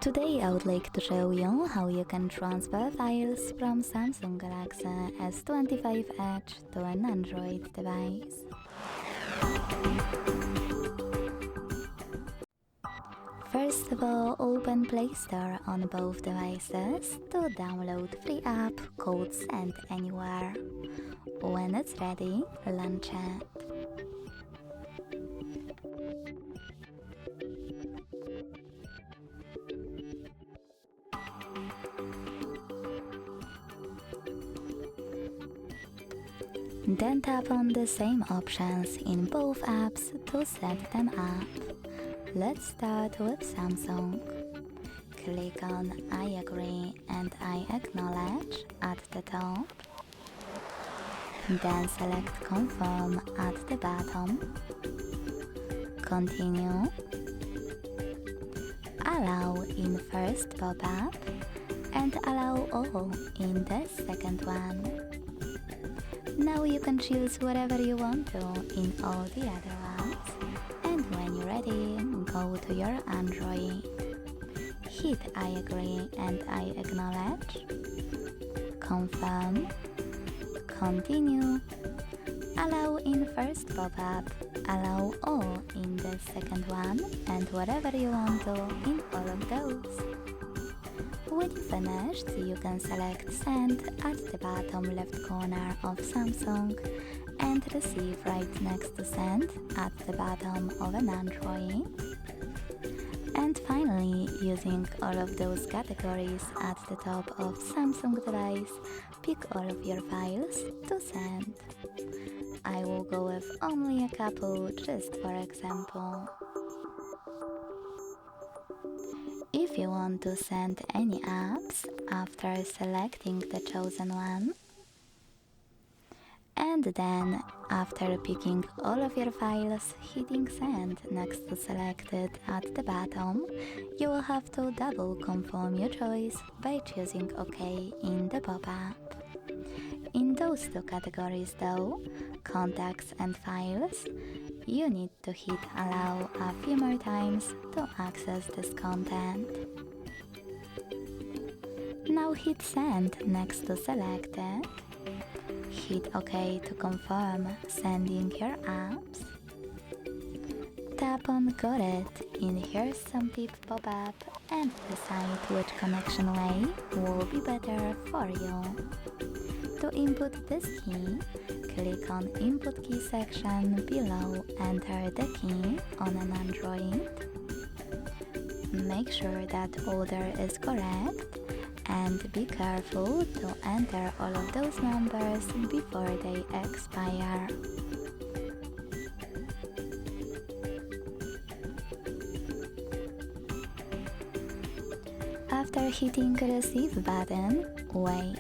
Today I would like to show you how you can transfer files from Samsung Galaxy S25 Edge to an Android device. First of all, open Play Store on both devices to download free app called Send Anywhere. When it's ready, launch it. Then tap on the same options in both apps to set them up. Let's start with Samsung. Click on I agree and I acknowledge at the top. Then select confirm at the bottom. Continue. Allow in first pop-up and allow all in the second one. Now you can choose whatever you want to in all the other ones. And when you're ready, go to your Android. Hit I agree and I acknowledge. Confirm. Continue. Allow in first pop-up. Allow all in the second one and whatever you want to in all of those. When you finished, you can select Send at the bottom left corner of Samsung and Receive right next to Send at the bottom of an Android. And finally, using all of those categories at the top of Samsung device, pick all of your files to send. I will go with only a couple just for example. If you want to send any apps after selecting the chosen one, and then after picking all of your files, hitting send next to selected at the bottom, you will have to double confirm your choice by choosing OK in the pop-up. In those two categories though, contacts and files, you need to hit allow a few more times to access this content. Now hit send next to selected. Hit OK to confirm sending your apps. Tap on Got It in Here's Some Tip pop-up and decide which connection way will be better for you. To input this key, click on Input Key section below, enter the key on an Android. Make sure that order is correct and be careful to enter all of those numbers before they expire. After hitting Receive button, wait.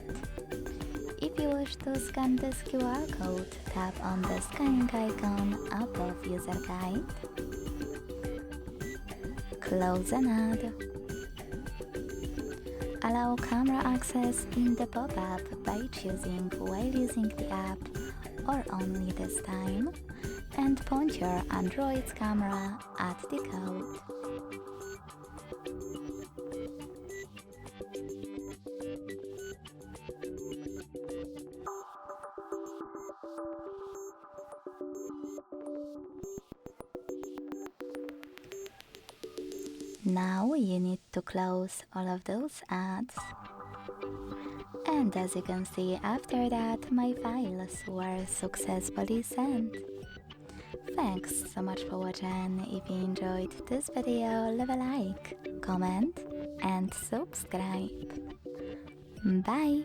If you wish to scan this QR code, tap on the scanning icon above User Guide. Close an ad. Allow camera access in the pop-up by choosing while using the app or only this time, and point your Android's camera at the code. Now you need to close all of those ads. And as you can see, after that my files were successfully sent. Thanks so much for watching. If you enjoyed this video, leave a like, comment and subscribe. Bye!